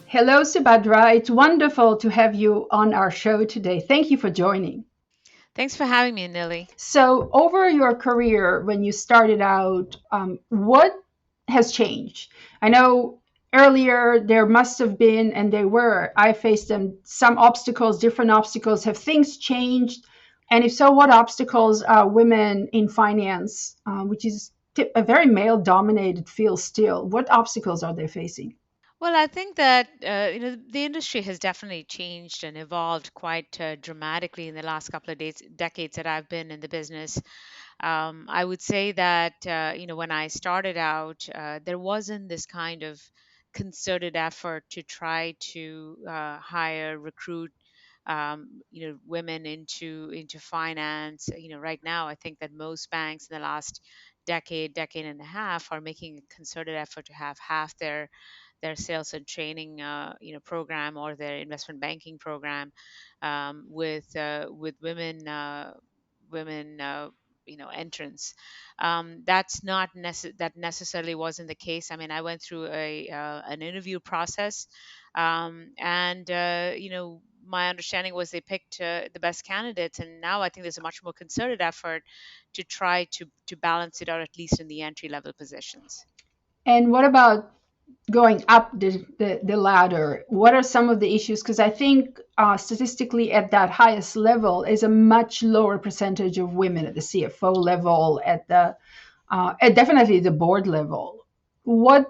Hello, Subadra. It's wonderful to have you on our show today. Thank you for joining. Thanks for having me, Nilly. So, over your career, when you started out, what has changed? I know earlier there must have been, and there were, I faced them, some obstacles, different obstacles. Have things changed? And if so, what obstacles are women in finance, which is a very male dominated field still, what obstacles are they facing? Well, I think that the industry has definitely changed and evolved quite dramatically in the last couple of decades that I've been in the business. I would say that when I started out, there wasn't this kind of concerted effort to try to hire, recruit, women into finance. Right now, I think that most banks in the last decade and a half are making a concerted effort to have half their sales and training program or their investment banking program with women entrants. That necessarily wasn't the case. I mean, I went through a an interview process, and my understanding was they picked the best candidates, and now I think there's a much more concerted effort to try to balance it out, at least in the entry level positions. And what about going up the ladder? What are some of the issues? Because I think statistically at that highest level is a much lower percentage of women at the CFO level, at definitely the board level.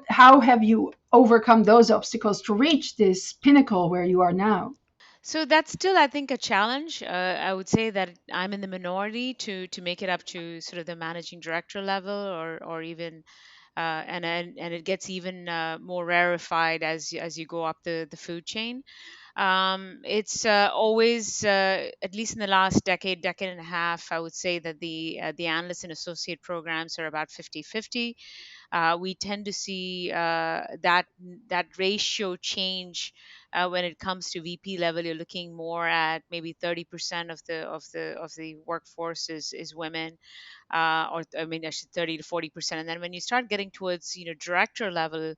How have you overcome those obstacles to reach this pinnacle where you are now? So that's still, I think, a challenge. I would say that I'm in the minority to make it up to sort of the managing director level, or even and it gets even more rarefied as you go up the food chain. It's always, at least in the last decade and a half, I would say that the analyst and associate programs are about 50-50. We tend to see that ratio change when it comes to VP level. You're looking more at maybe 30% of the workforce is women, or I mean, I should 30 to 40%. And then when you start getting towards director level,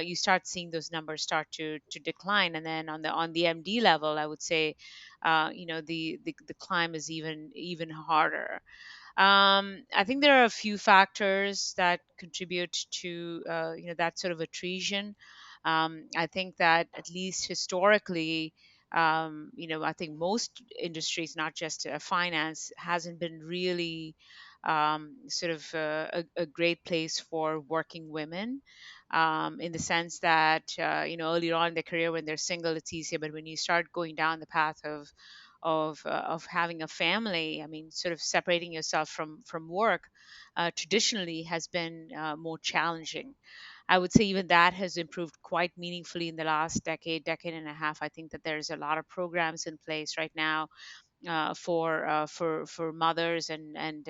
you start seeing those numbers start to decline. And then on the MD level, I would say, the climb is even harder. I think there are a few factors that contribute to that sort of attrition. I think that at least historically, I think most industries, not just finance, hasn't been really sort of a great place for working women. In the sense that earlier on in their career when they're single, it's easier, but when you start going down the path of having a family, I mean, sort of separating yourself from work, traditionally has been more challenging. I would say even that has improved quite meaningfully in the last decade and a half. I think that there's a lot of programs in place right now for mothers and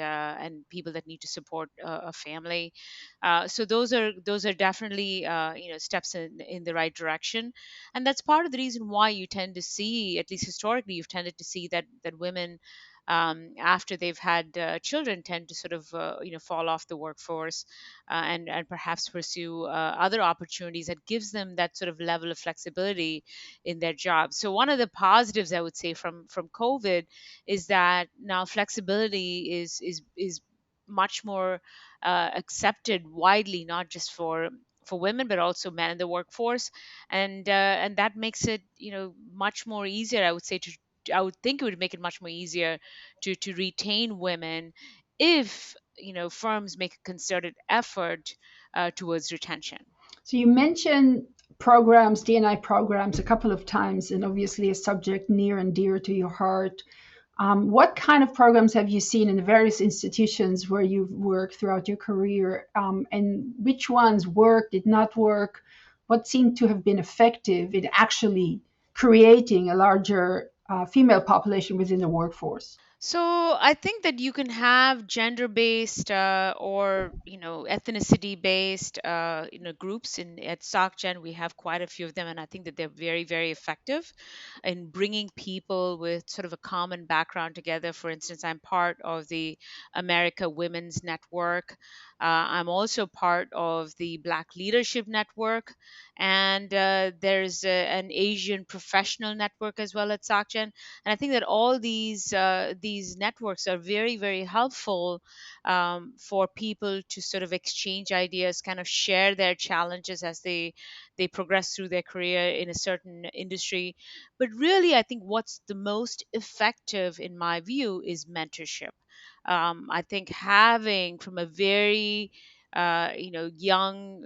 people that need to support a family. So those are definitely steps in the right direction, and that's part of the reason why you tend to see, at least historically, you've tended to see that women, after they've had children, tend to sort of fall off the workforce, and perhaps pursue other opportunities that gives them that sort of level of flexibility in their job. So one of the positives, I would say, from COVID is that now flexibility is much more accepted widely, not just for women but also men in the workforce, and that makes it much more easier, I would say, to I would think it would make it much more easier to retain women if firms make a concerted effort towards retention. So you mentioned programs, DNI programs, a couple of times, and obviously a subject near and dear to your heart. What kind of programs have you seen in the various institutions where you've worked throughout your career, and which ones worked, did not work? What seemed to have been effective in actually creating a larger female population within the workforce? So I think that you can have gender-based or ethnicity-based groups. In at SocGen, we have quite a few of them, and I think that they're very effective in bringing people with sort of a common background together. For instance, I'm part of the America Women's Network. I'm also part of the Black Leadership Network, and there's an Asian professional network as well at SocGen. And I think that all these networks are very, very helpful for people to sort of exchange ideas, kind of share their challenges as they progress through their career in a certain industry. But really, I think what's the most effective, in my view, is mentorship. I think having from a very young,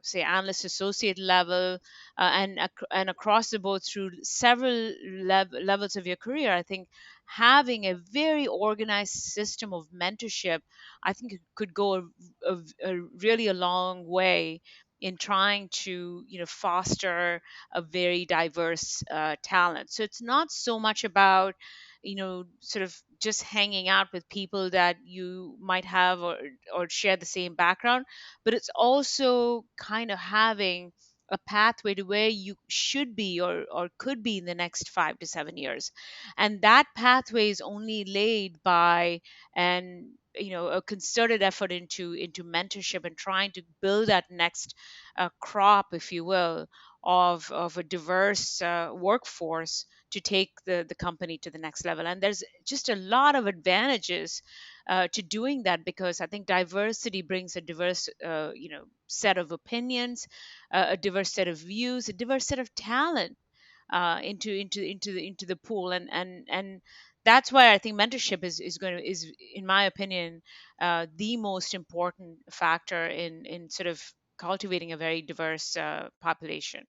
say analyst associate level, and across the board through several levels of your career, I think having a very organized system of mentorship, I think it could go a really a long way in trying to foster a very diverse talent. So it's not so much about sort of just hanging out with people that you might have or share the same background, but it's also kind of having a pathway to where you should be or could be in the next 5 to 7 years. And that pathway is only laid by an a concerted effort into mentorship and trying to build that next crop, if you will, of a diverse workforce to take the company to the next level. And there's just a lot of advantages to doing that, because I think diversity brings a diverse set of opinions, a diverse set of views, a diverse set of talent into the pool. And that's why I think mentorship is in my opinion the most important factor in sort of cultivating a very diverse population.